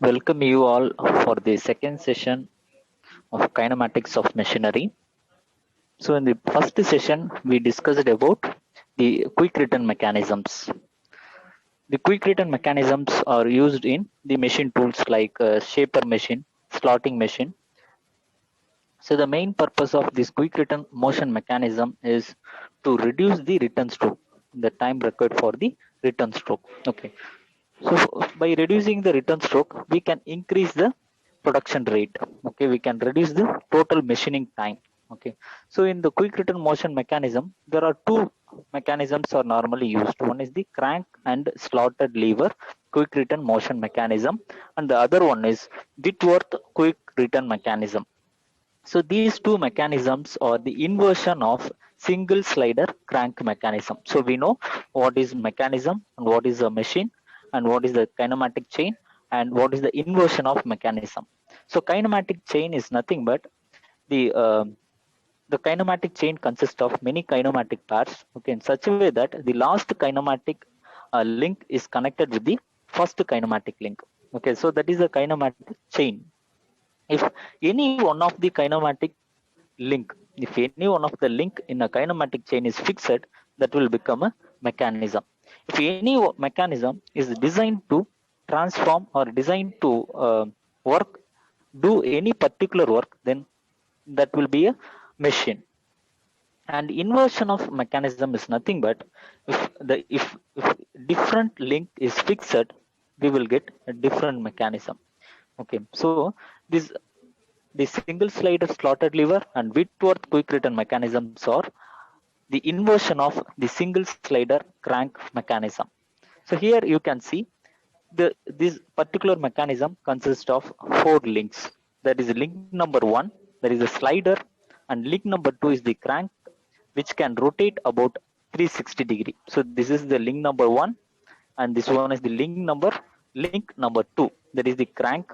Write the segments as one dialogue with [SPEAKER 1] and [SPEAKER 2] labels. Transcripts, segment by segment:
[SPEAKER 1] Welcome you all for the second session of kinematics of machinery. So in the first session, we discussed about the quick return mechanisms. The quick return mechanisms are used in the machine tools like shaper machine, slotting machine. So the main purpose of this quick return motion mechanism is to reduce the return stroke, the time required for the return stroke. Okay. So by reducing the return stroke, we can increase the production rate. Okay, we can reduce the total machining time. Okay, so in the quick return motion mechanism, there are two mechanisms are normally used. One is the crank and slotted lever quick return motion mechanism, and the other one is Whitworth quick return mechanism. So these two mechanisms are the inversion of single slider crank mechanism. So we know what is mechanism and what is a machine and what is the kinematic chain and what is the inversion of mechanism. So kinematic chain is nothing but the uh, the kinematic chain consists of many kinematic pairs, okay, in such a way that the last kinematic link is connected with the first kinematic link. Okay, so that is a kinematic chain. If any one of the kinematic link, if any one of the link in a kinematic chain is fixed, that will become a mechanism. If any mechanism is designed to transform or designed to work, do any particular work, then that will be a machine. And inversion of mechanism is nothing but if different link is fixed, we will get a different mechanism. Okay, so this the single slider slotted lever and Whitworth quick return mechanisms are the inversion of the single slider crank mechanism. So here you can see this particular mechanism consists of four links. That is link number one, that is a slider, and link number two is the crank, which can rotate about 360 degree. So this is the link number one, and this one is the link number two. That is the crank,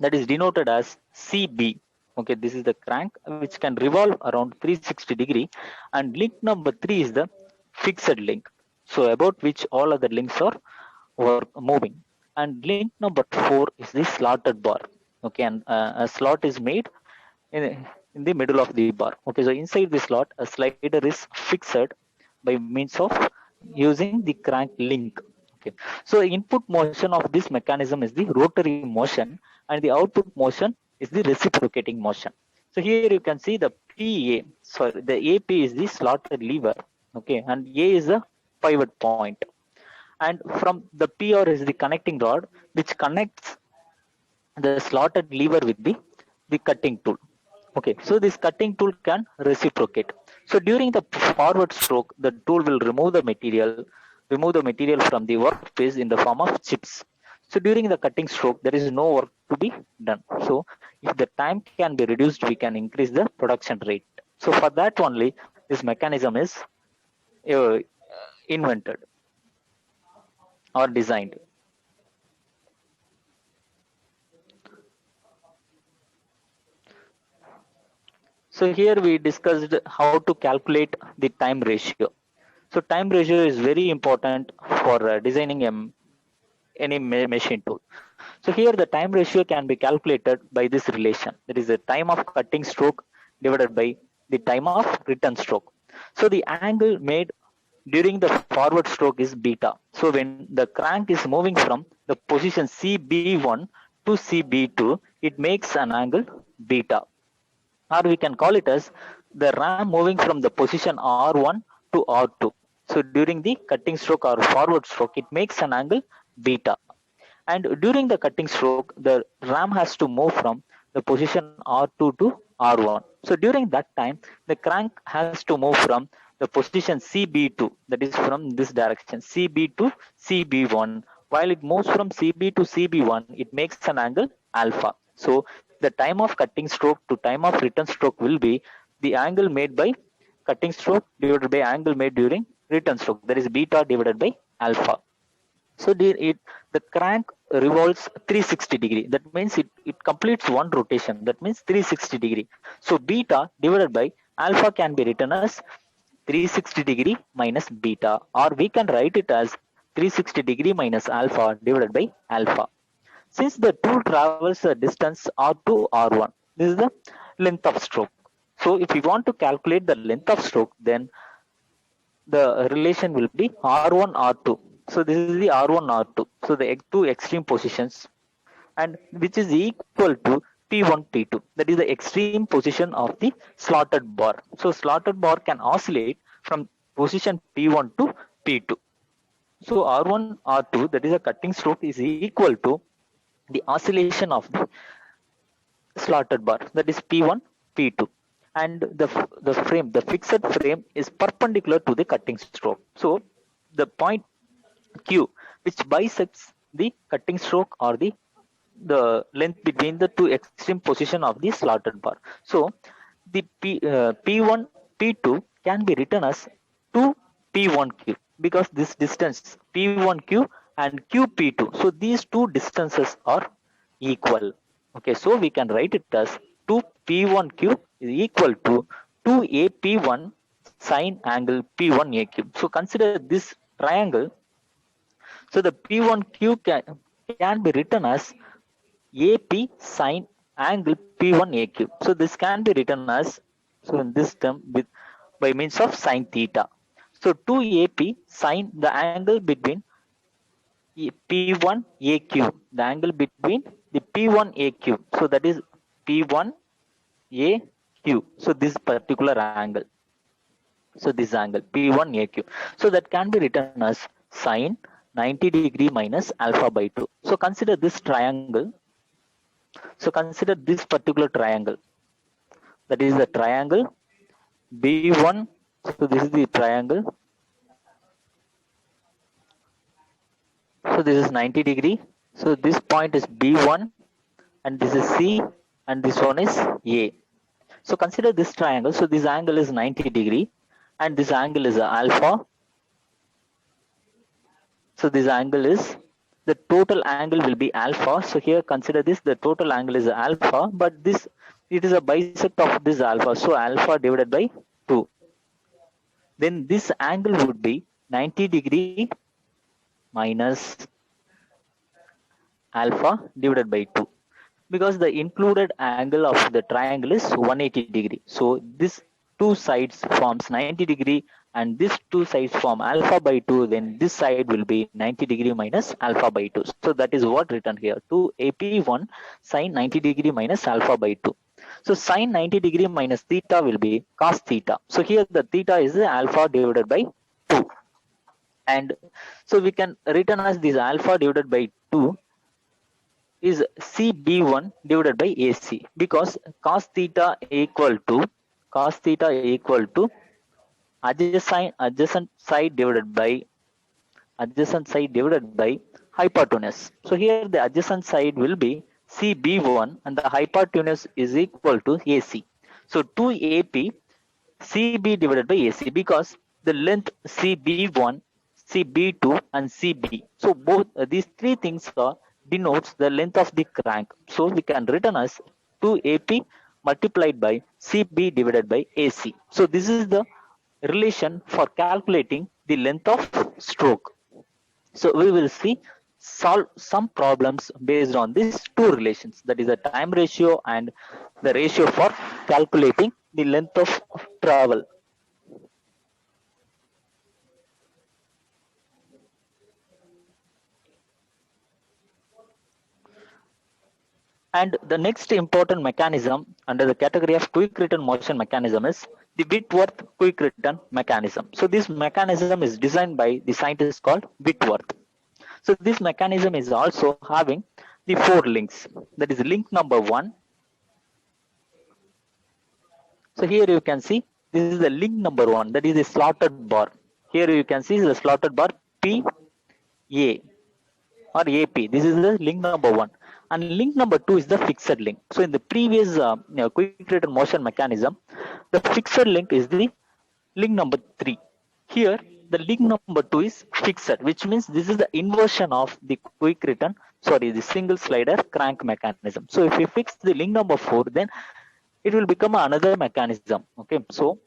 [SPEAKER 1] that is denoted as CB. Okay, this is the crank which can revolve around 360 degree, and link number three is the fixed link. So about which all other links are moving. And link number four is the slotted bar. Okay, and a slot is made in the middle of the bar. Okay, so inside the slot, a slider is fixed by means of using the crank link. Okay, so input motion of this mechanism is the rotary motion, and the output motion is the reciprocating motion. So here you can see the PA, sorry, the AP is the slotted lever, okay, and A is the pivot point. And from the PR is the connecting rod, which connects the slotted lever with the cutting tool. Okay, so this cutting tool can reciprocate. So during the forward stroke, the tool will remove the material from the workpiece in the form of chips. So during the cutting stroke, there is no work to be done. So if the time can be reduced, we can increase the production rate. So for that only, this mechanism is uh, invented or designed. So here we discussed how to calculate the time ratio. So time ratio is very important for designing any machine tool. So here the time ratio can be calculated by this relation. That is the time of cutting stroke divided by the time of return stroke. So the angle made during the forward stroke is beta. So when the crank is moving from the position CB1 to CB2, it makes an angle beta. Or we can call it as the ram moving from the position R1 to R2. So during the cutting stroke or forward stroke, it makes an angle beta. And during the cutting stroke, the ram has to move from the position R2 to R1. So during that time, the crank has to move from the position CB2, that is from this direction, CB to CB1. While it moves from CB to CB1, it makes an angle alpha. So the time of cutting stroke to time of return stroke will be the angle made by cutting stroke divided by angle made during return stroke. That is beta divided by alpha. So the crank revolves 360 degree. That means it completes one rotation. That means 360 degree. So beta divided by alpha can be written as 360 degree minus beta, or we can write it as 360 degree minus alpha divided by alpha. Since the tool travels a distance r2 r1, this is the length of stroke. So if we want to calculate the length of stroke, then the relation will be r1 r2. So this is the r1 r2, so the two extreme positions, and which is equal to p1 p2, that is the extreme position of the slotted bar. So slotted bar can oscillate from position p1 to p2. So r1 r2, that is a cutting stroke, is equal to the oscillation of the slotted bar, that is p1 p2, and the fixed frame is perpendicular to the cutting stroke. So the point q which bisects the cutting stroke or the length between the two extreme position of the slotted bar. So the p1 p2 can be written as 2 p1q, because this distance p1q and qp2, so these two distances are equal. Okay, so we can write it as 2 p1q is equal to 2ap1 sine angle p1aq. So consider this triangle. So the p1q can be written as AP sine angle P1AQ. So this can be written as, so in this term with by means of sine theta. So 2AP sine the angle between P1AQ, the angle between the P1AQ. So that is P1AQ. So this particular angle. So this angle P1AQ. So that can be written as sine 90 degree minus alpha by 2. So consider this triangle. So consider this particular triangle, that is the triangle B1. So this is the triangle. So this is 90 degree. So this point is B1 and this is C and this one is A. So consider this triangle. So this angle is 90 degree and this angle is alpha. So this angle is, the total angle will be alpha. So here consider this, the total angle is alpha, but this, it is a bisect of this alpha. So alpha divided by 2. Then this angle would be 90 degree minus alpha divided by 2, because the included angle of the triangle is 180 degree. So this two sides forms 90 degree and this two sides form alpha by 2, then this side will be 90 degree minus alpha by 2. So that is what written here, 2AP1 sine 90 degree minus alpha by 2. So sine 90 degree minus theta will be cos theta. So here the theta is alpha divided by 2. And so we can written as this alpha divided by 2 is CB1 divided by AC, because cos theta equal to adjacent side divided by hypotenuse. So here the adjacent side will be CB1 and the hypotenuse is equal to AC. So 2AP CB divided by AC, because the length CB1, CB2 and CB. So both these three things denotes the length of the crank. So we can written as 2AP multiplied by CB divided by AC. So this is the relation for calculating the length of stroke. So we will solve some problems based on these two relations, that is the time ratio and the ratio for calculating the length of travel. And the next important mechanism under the category of quick return motion mechanism is the Whitworth quick return mechanism. So this mechanism is designed by the scientist called Whitworth. So this mechanism is also having the 4 links. That is link number 1. So here you can see this is the link number 1, that is the slotted bar. Here you can see the slotted bar PA or AP. This is the link number 1. And link number 2 is the fixed link. So in the previous quick return motion mechanism, the fixed link is the link number 3. Here the link number 2 is fixed, which means this is the inversion of the quick return, the single slider crank mechanism. So if we fix the link number 4, then it will become another mechanism. Okay, so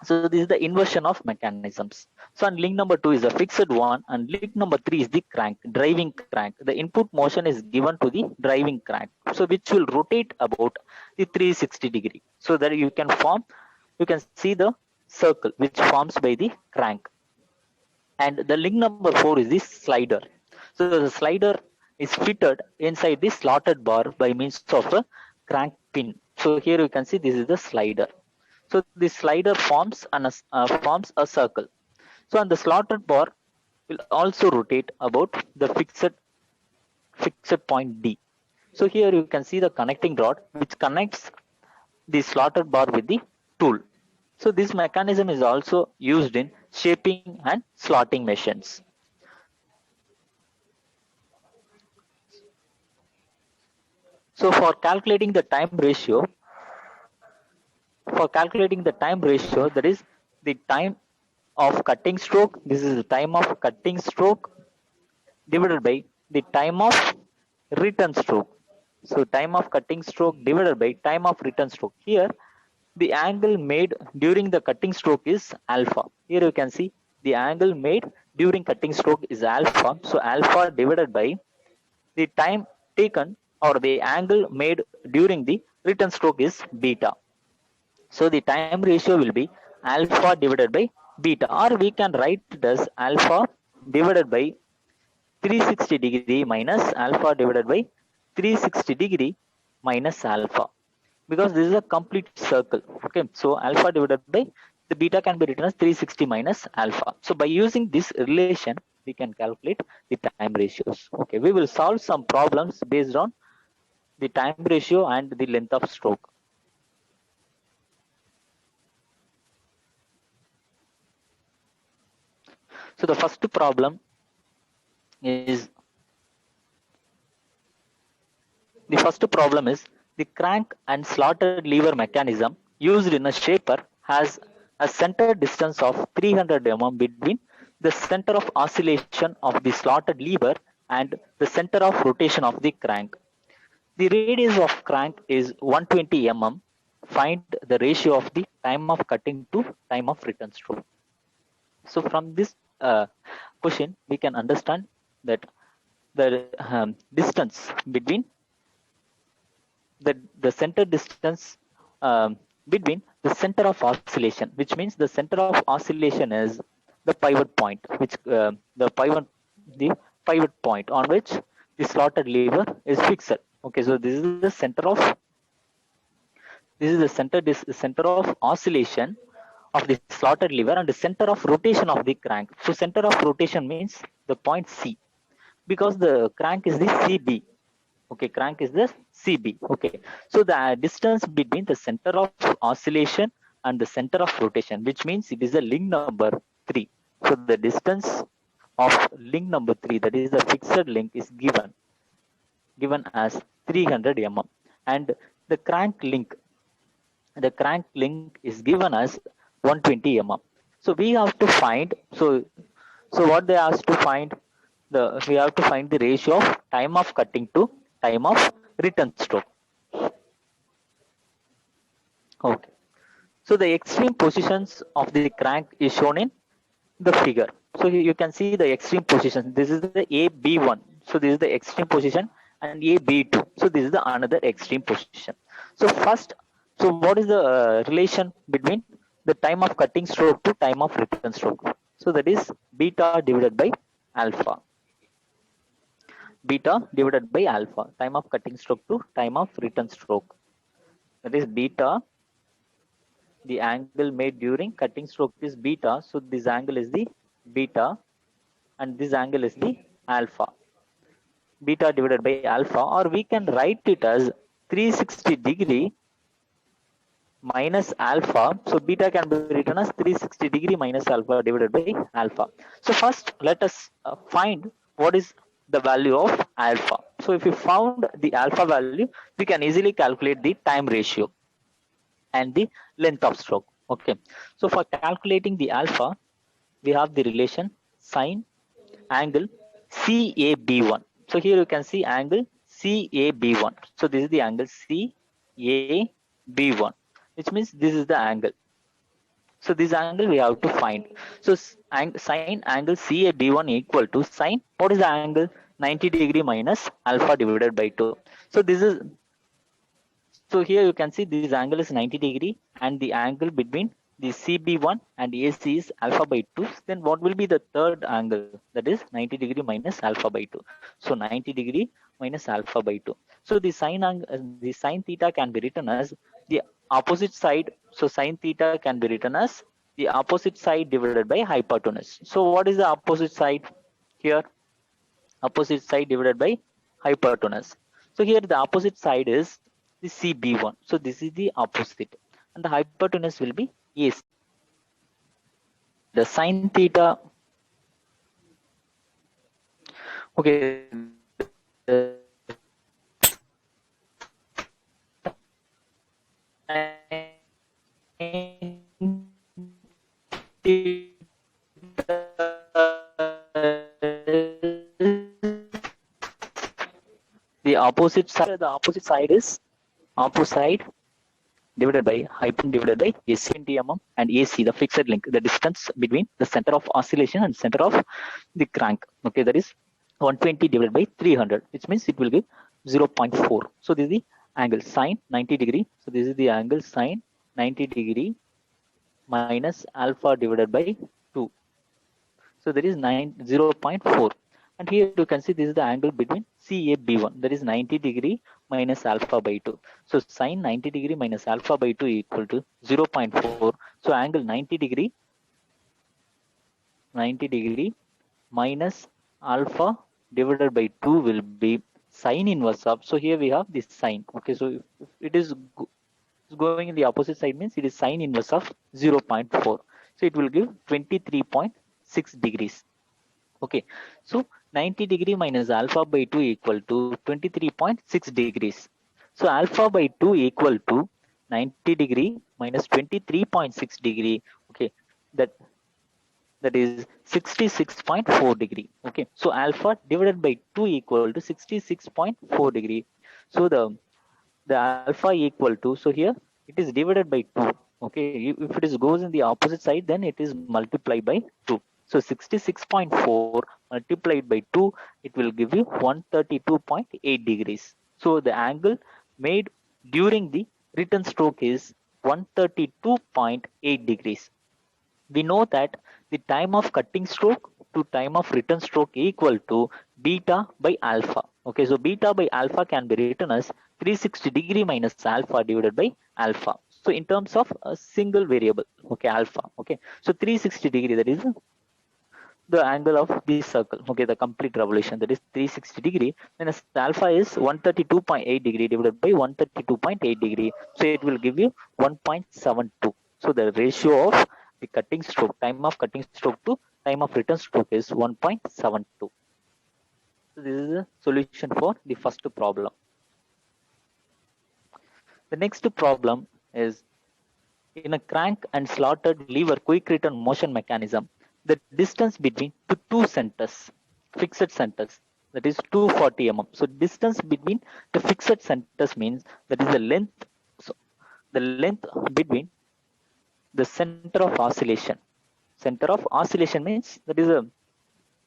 [SPEAKER 1] So this is the inversion of mechanisms. So and link number 2 is a fixed one, and link number 3 is the crank, driving crank. The input motion is given to the driving crank, so which will rotate about the 360 degree. So that you can see the circle which forms by the crank. And the link number 4 is the slider. So the slider is fitted inside the slotted bar by means of a crank pin. So here you can see this is the slider. So the slider forms a circle. So and the slotted bar will also rotate about the fixed point D. So here you can see the connecting rod which connects the slotted bar with the tool. So this mechanism is also used in shaping and slotting machines. So for calculating the time ratio, that is the time of cutting stroke. This is the time of cutting stroke divided by the time of return stroke. So time of cutting stroke divided by time of return stroke. Here the angle made during the cutting stroke is alpha. Here you can see the angle made during cutting stroke is alpha. So alpha divided by the time taken or the angle made during the return stroke is beta. So the time ratio will be alpha divided by beta, or we can write it as alpha divided by 360 degree minus alpha divided by 360 degree minus alpha, because this is a complete circle. Okay, so alpha divided by the beta can be written as 360 minus alpha. So by using this relation we can calculate the time ratios. Okay, we will solve some problems based on the time ratio and the length of stroke. So the first problem is the crank and slotted lever mechanism used in a shaper has a center distance of 300 mm between the center of oscillation of the slotted lever and the center of rotation of the crank. The radius of crank is 120 mm. Find the ratio of the time of cutting to time of return stroke. So from this question, we can understand that the distance between the center distance between the center of oscillation, which means the center of oscillation is the pivot point, which the pivot point on which the slotted lever is fixed. Okay, so this is the center of oscillation of the slotted lever and the center of rotation of the crank. So center of rotation means the point C, because the crank is the CB. Okay, crank is the CB. Okay, so the distance between the center of oscillation and the center of rotation, which means it is a link number 3. So the distance of link number 3, that is the fixed link, is given as 300 mm, and the crank link is given as 120 mm. So we have to find, so what they asked to find, we have to find the ratio of time of cutting to time of return stroke. Okay, so the extreme positions of the crank is shown in the figure. So you can see the extreme position. This is the AB1. So this is the extreme position, and AB2. So this is the another extreme position. So first, so what is the relation between the time of cutting stroke to time of return stroke? So that is beta divided by alpha. Beta divided by alpha. Time of cutting stroke to time of return stroke. That is beta. The angle made during cutting stroke is beta. So this angle is the beta, and this angle is the alpha. Beta divided by alpha, or we can write it as 360 degree minus alpha. So beta can be written as 360 degree minus alpha divided by alpha. So first let us find what is the value of alpha. So if we found the alpha value, we can easily calculate the time ratio and the length of stroke. Okay, so for calculating the alpha, we have the relation sine angle CAB1. So here you can see angle CAB1. So this is the angle CAB1, which means this is the angle. So this angle we have to find. So sine angle CAB1 equal to sine, what is the angle? 90 degree minus alpha divided by 2. So this is, so here you can see this angle is 90 degree and the angle between the CB1 and AC is alpha by 2. Then what will be the third angle? That is 90 degree minus alpha by 2. So 90 degree minus alpha by 2. So the the sine theta can be written as the opposite side. So sine theta can be written as the opposite side divided by hypotenuse. So what is the opposite side here? Opposite side divided by hypotenuse. So here the opposite side is the CB1. So this is the opposite and the hypotenuse will be AC. The sine theta, okay, the the opposite side is opposite divided by hyphen divided by AC mm and AC, the fixed link, the distance between the center of oscillation and center of the crank. Okay, that is 120 divided by 300, which means it will give 0.4. So this is the angle sine 90 degree. So this is the angle sine 90 degree minus alpha divided by 2. So there is 0.4. And here you can see this is the angle between CAB1, that is 90 degree minus alpha by 2. So sine 90 degree minus alpha by 2 equal to 0.4. So angle 90 degree minus alpha divided by 2 will be sine inverse of. So here we have this sine. Okay, so if it is going in the opposite side means it is sine inverse of 0.4. So it will give 23.6 degrees. Okay, so 90 degree minus alpha by 2 equal to 23.6 degrees. So alpha by 2 equal to 90 degree minus 23.6 degree. Okay, that is 66.4 degree. Okay, so alpha divided by 2 equal to 66.4 degree. So the alpha equal to, so here it is divided by 2. Okay, if it is goes in the opposite side, then it is multiplied by 2. So 66.4 multiplied by 2, it will give you 132.8 degrees. So the angle made during the return stroke is 132.8 degrees. We know that the time of cutting stroke to time of return stroke equal to beta by alpha. Okay, so beta by alpha can be written as 360 degree minus alpha divided by alpha. So in terms of a single variable, okay, alpha. Okay, so 360 degree, that is the angle of this circle. Okay, the complete revolution, that is 360 degree, minus alpha is 132.8 degree divided by 132.8 degree. So it will give you 1.72. So the ratio of the cutting stroke, time of cutting stroke to time of return stroke is 1.72. So this is the solution for the first problem. The next problem is, in a crank and slotted lever quick return motion mechanism, the distance between the two centers, fixed centers, that is 240 mm. So distance between the fixed centers means that is the length. So the length between the center of oscillation. Center of oscillation means that is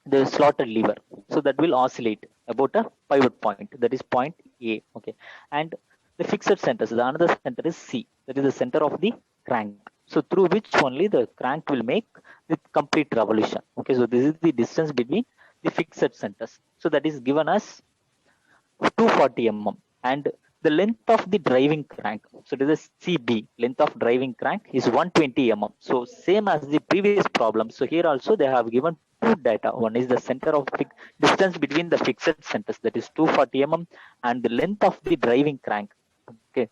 [SPEAKER 1] the slotted lever. So that will oscillate about a pivot point, that is point A. Okay, and the fixed centers, the another center is C, that is the center of the crank. So through which only the crank will make the complete revolution. Okay, so this is the distance between the fixed centers. So that is given as 240 mm, and the length of the driving crank, so it is a CB, length of driving crank is 120 mm. So same as the previous problem. So here also they have given two data. One is the center of distance between the fixed centers, that is 240 mm, and the length of the driving crank, okay,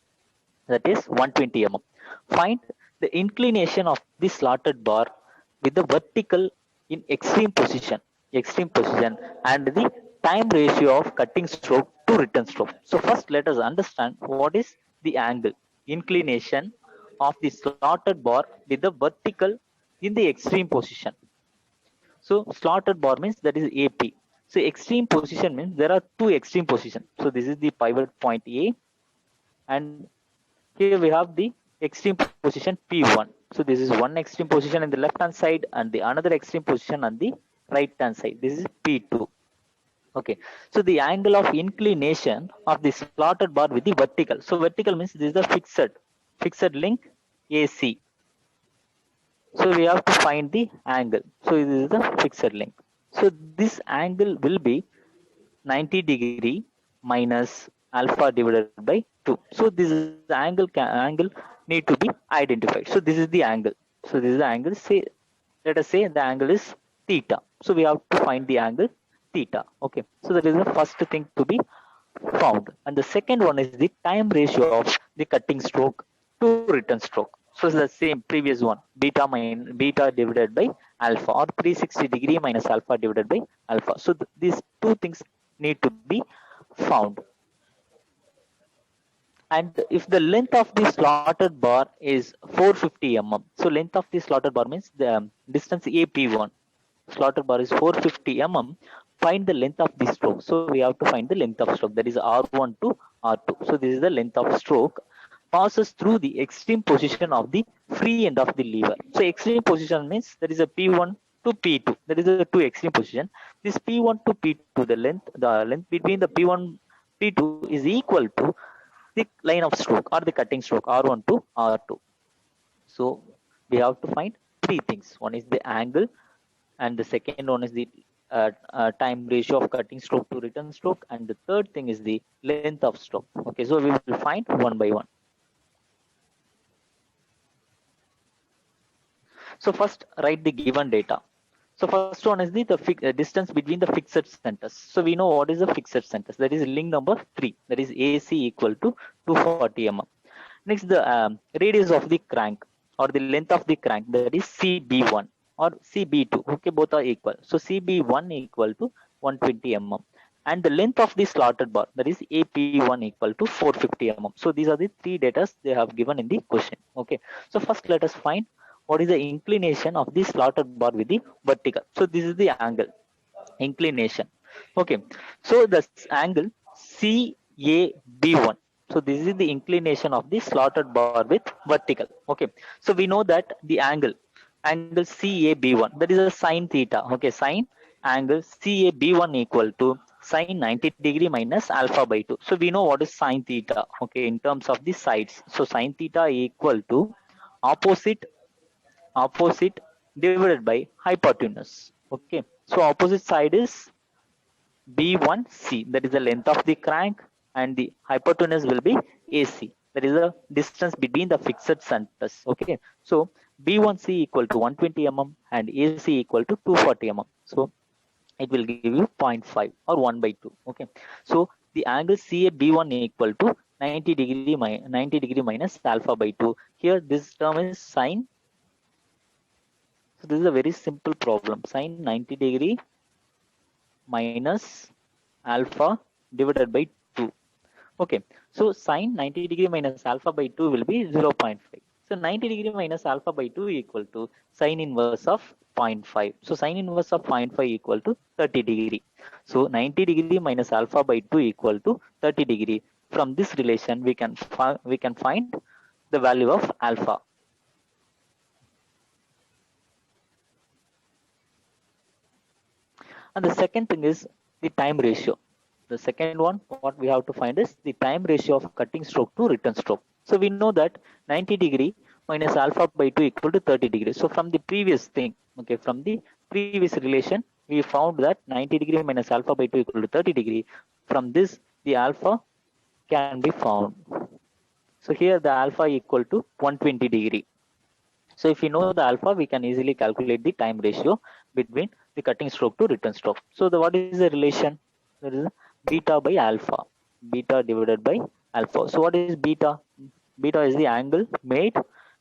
[SPEAKER 1] that is 120 mm. Find the inclination of the slotted bar with the vertical in extreme position, and the time ratio of cutting stroke to return stroke. So first let us understand what is the angle inclination of the slotted bar with the vertical in the extreme position. So slotted bar means that is AP. So extreme position means there are two extreme positions. So this is the pivot point A, and here we have the extreme position P1. So this is one extreme position in the left hand side and the another extreme position on the right hand side. This is P2. Okay, so the angle of inclination of the slotted bar with the vertical. So vertical means this is the fixed link AC. So we have to find the angle. So this is the fixed link. So this angle will be 90 degree minus alpha divided by 2. So this angle need to be identified. So this is the angle. So this is the angle. Say, let us say the angle is theta. So we have to find the angle theta. Okay. So that is the first thing to be found. And the second one is the time ratio of the cutting stroke to return stroke. So it's the same previous one, beta divided by alpha, or 360 degree minus alpha divided by alpha. So these two things need to be found. And if the length of the slotted bar is 450 mm, so length of the slotted bar means the distance AP1, slotted bar is 450 mm, find the length of the stroke. So we have to find the length of stroke, that is R1 to R2. So this is the length of stroke, passes through the extreme position of the free end of the lever. So extreme position means there is a P1 to P2, that is the two extreme position. This P1 to P2, the length between the P1 P2 is equal to the line of stroke or the cutting stroke R1 to R2. So we have to find three things. One is the angle, and the second one is the time ratio of cutting stroke to return stroke, and the third thing is the length of stroke. Okay, so we will find one by one. So first write the given data. So first one is the distance between the fixed centers. So we know what is the fixed centers. That is link number 3. That is AC equal to 240 mm. Next, the radius of the crank or the length of the crank, that is CB1 or CB2. Okay, both are equal. So CB1 equal to 120 mm. And the length of the slotted bar, that is AP1 equal to 450 mm. So these are the three data they have given in the question. Okay. So first let us find what is the inclination of the slotted bar with the vertical. So this is the angle, inclination. Okay. So the angle CAB1. So this is the inclination of the slotted bar with vertical. Okay. So we know that the angle CAB1, that is a sine theta. Okay. Sine angle CAB1 equal to sine 90 degree minus alpha by 2. So we know what is sine theta. Okay. In terms of the sides. So sine theta equal to opposite divided by hypotenuse. Okay. So opposite side is B1C, that is the length of the crank, and the hypotenuse will be AC, that is the distance between the fixed centers. Okay, so B1C equal to 120 mm and AC equal to 240 mm. So it will give you 0.5 or 1 by 2. Okay, so the angle CAB1 equal to 90 degree minus alpha by 2. Here this term is sine. So this is a very simple problem. Sine 90 degree minus alpha divided by 2. Okay, so sine 90 degree minus alpha by 2 will be 0.5. So 90 degree minus alpha by 2 equal to sine inverse of 0.5. So sine inverse of 0.5 equal to 30 degree. So 90 degree minus alpha by 2 equal to 30 degree. From this relation, we can find the value of alpha. And the second thing is the time ratio. The second one, what we have to find is the time ratio of cutting stroke to return stroke. So we know that 90 degree minus alpha by 2 equal to 30 degrees. So from the previous thing, okay, from the previous relation, we found that 90 degree minus alpha by 2 equal to 30 degree. From this, the alpha can be found. So here the alpha equal to 120 degree. So if we know the alpha, we can easily calculate the time ratio between the cutting stroke to return stroke. So what is the relation? There is beta by alpha, beta divided by alpha. So what is beta? Beta is the angle made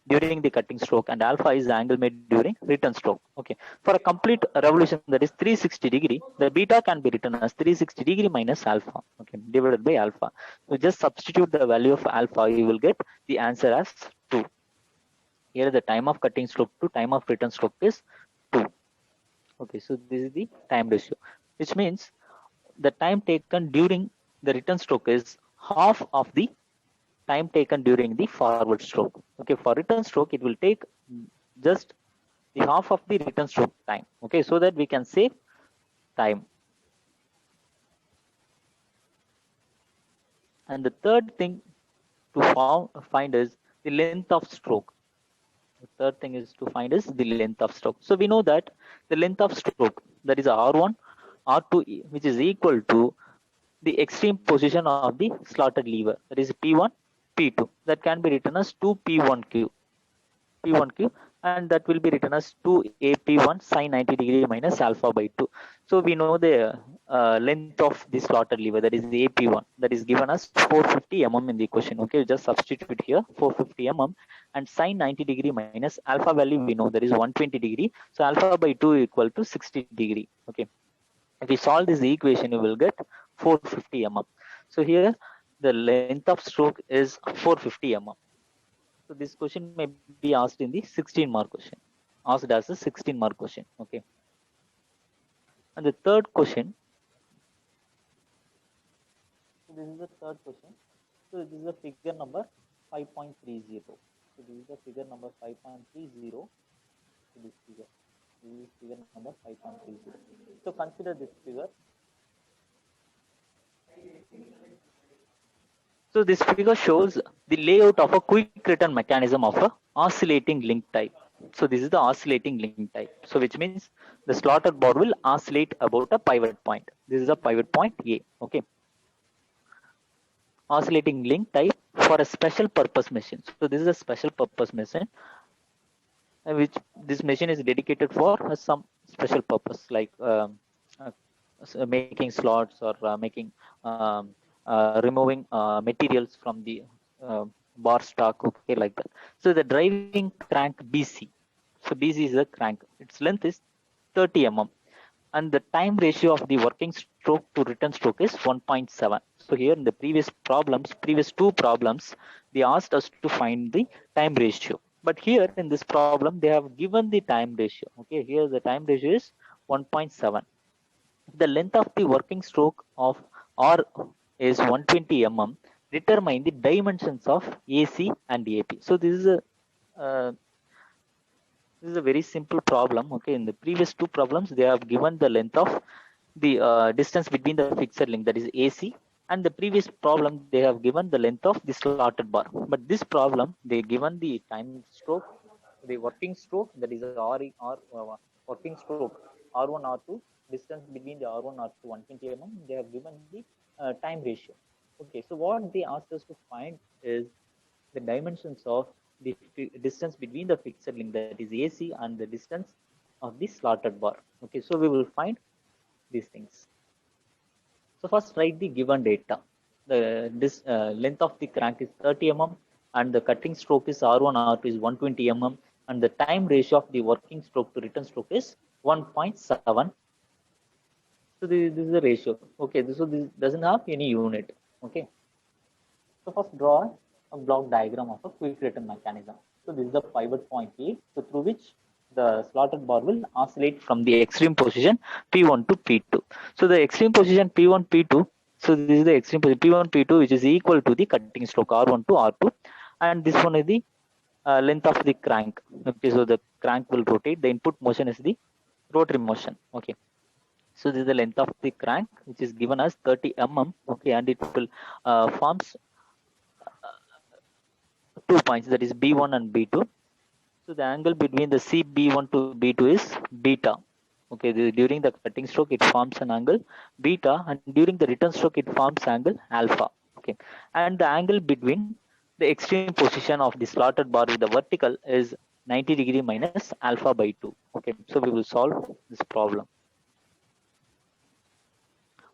[SPEAKER 1] during the cutting stroke, and alpha is the angle made during return stroke. Okay. For a complete revolution, that is 360 degree, the beta can be written as 360 degree minus alpha. Okay, divided by alpha. So just substitute the value of alpha, you will get the answer as 2. Here the time of cutting stroke to time of return stroke is 2. Okay, so this is the time ratio, which means the time taken during the return stroke is half of the time taken during the forward stroke. Okay, for return stroke, it will take just the half of the return stroke time. Okay, so that we can save time. And the third thing to find is the length of stroke. The third thing is to find is the length of stroke. So we know that the length of stroke, that is R1, R2, which is equal to the extreme position of the slotted lever, that is P1, P2. That can be written as 2P1Q, P1Q, and that will be written as 2AP1 sine 90 degree minus alpha by 2. So we know the length of the slotted lever, that is AP1, that is given as 450 mm in the equation. Okay, just substitute here 450 mm, and sine 90 degree minus alpha value we know that is 120 degree. So alpha by 2 equal to 60 degree. Okay, if we solve this equation, you will get 450 mm. So here the length of stroke is 450 mm. So this question may be asked in the 16 mark question, asked as a 16 mark question. Okay. And the third question, so this is the third question. So this is the figure number 5.30. So this is the figure number 5.30. So this is figure number 5.30. So consider this figure. So this figure shows the layout of a quick return mechanism of a oscillating link type. So this is the oscillating link type. So which means the slotted bar will oscillate about a pivot point. This is a pivot point A. Okay. Oscillating link type for a special purpose machine. So this is a special purpose machine, which this machine is dedicated for some special purpose, like making slots or making removing materials from the bar stock. Okay, like that. So the driving crank BC. So BC is a crank. Its length is 30 mm, and the time ratio of the working stroke to return stroke is 1.7. So here in the previous two problems, they asked us to find the time ratio. But here in this problem, they have given the time ratio. Okay, here the time ratio is 1.7. The length of the working stroke of R is 120 mm. Determine the dimensions of AC and AP. So uh, this is a very simple problem. Okay, in the previous two problems, they have given the length of the distance between the fixed link, that is AC, and the previous problem they have given the length of the slotted bar. But this problem they given the time stroke, the working stroke, that is working stroke R1 R2, distance between the R1 R2 120 mm. They have given the time ratio. Okay, so what they asked us to find is the dimensions of the distance between the fixed link, that is AC, and the distance of the slotted bar. Okay, so we will find these things. So first write the given data. The length of the crank is 30 mm, and the cutting stroke is R1 R2 is 120 mm, and the time ratio of the working stroke to return stroke is 1.7. So this is the ratio. Okay, so this doesn't have any unit. Okay. So first draw a block diagram of a quick return mechanism. So this is the pivot point A, so through which the slotted bar will oscillate from the extreme position P1 to P2. So the extreme position P1, P2, so this is the extreme position P1, P2, which is equal to the cutting stroke R1 to R2, and this one is the length of the crank. Okay, so the crank will rotate. The input motion is the rotary motion. Okay. So this is the length of the crank, which is given as 30 mm. Okay, and it will forms 2 points, that is B1 and B2. So the angle between the CB1 to B2 is beta. Okay, during the cutting stroke, it forms an angle beta, and during the return stroke, it forms angle alpha. Okay, and the angle between the extreme position of the slotted bar with the vertical is 90 degree minus alpha by 2. Okay, so we will solve this problem.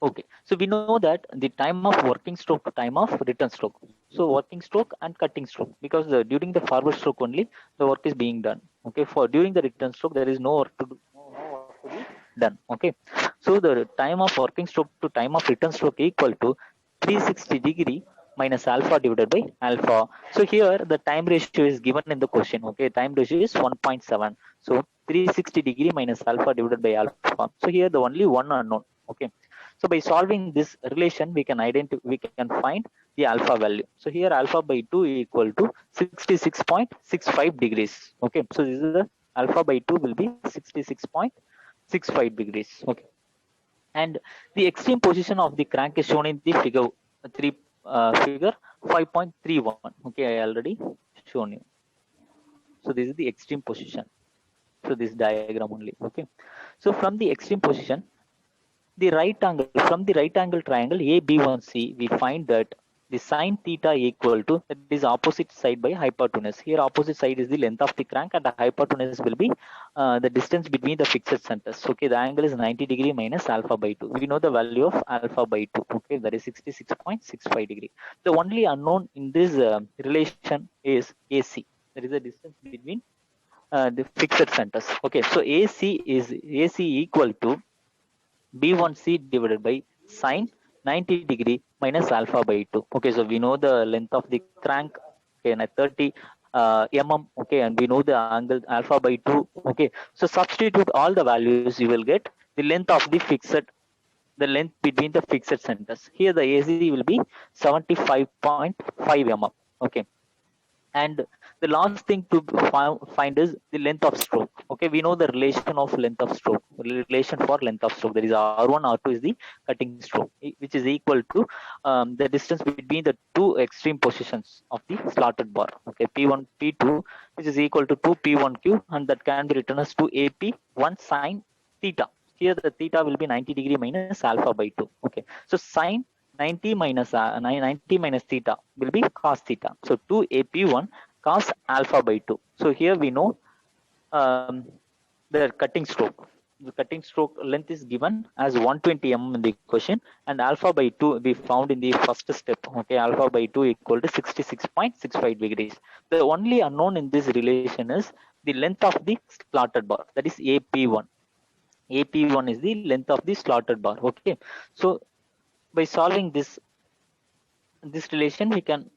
[SPEAKER 1] Okay, so we know that the time of working stroke to time of return stroke. So working stroke and cutting stroke, because during the forward stroke only the work is being done. Okay, for during the return stroke there is no work to do, no work to be done. Okay, so the time of working stroke to time of return stroke equal to 360 degree minus alpha divided by alpha. So here the time ratio is given in the question. Okay, time ratio is 1.7. So 360 degree minus alpha divided by alpha. So here the only one unknown. Okay. So by solving this relation, we can find the alpha value. So here alpha by 2 equal to 66.65 degrees. Okay, so this is the alpha by 2 will be 66.65 degrees. Okay, and the extreme position of the crank is shown in the figure 3 figure 5.31. Okay, I already shown you. So this is the extreme position. So this diagram only. Okay, so from the extreme position, the right angle from the right angle triangle AB1C, we find that the sine theta equal to, that is opposite side by hypotenuse. Here opposite side is the length of the crank and the hypotenuse will be the distance between the fixed centers. Okay, the angle is 90 degree minus alpha by 2. We know the value of alpha by 2. Okay, that is 66.65 degree. The only unknown in this relation is AC. There is a distance between the fixed centers. Okay, so AC equal to B1C divided by sine 90 degree minus alpha by 2. Okay, so we know the length of the crank, okay, and at 30 mm, okay, and we know the angle alpha by 2. Okay, so substitute all the values, you will get the length of the length between the fixed centers. Here the AC will be 75.5 mm. Okay, and the last thing to find is the length of stroke. Okay, we know the relation of length of stroke, relation for length of stroke, that is r1 r2 is the cutting stroke, which is equal to the distance between the two extreme positions of the slotted bar. Okay, p1 p2, which is equal to 2 p1q, and that can be written as 2 ap1 sine theta. Here the theta will be 90 degree minus alpha by 2. Okay, so sine 90 minus 90 minus theta will be cos theta. So 2 AP1 cos alpha by 2. So here we know um, the cutting stroke. The cutting stroke length is given as 120 mm in the question, and alpha by 2 we found in the first step. Okay, alpha by 2 equal to 66.65 degrees. The only unknown in this relation is the length of the slotted bar, that is AP1. AP1 is the length of the slotted bar. Okay, so by solving this relation, we can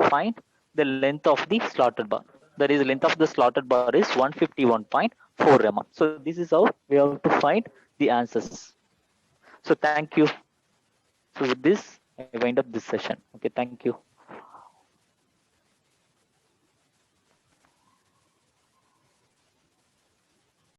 [SPEAKER 1] find the length of the slotted bar. That is, length of the slotted bar is 151.4 mm. So this is how we have to find the answers. So thank you. So with this, I wind up this session. Okay, thank you.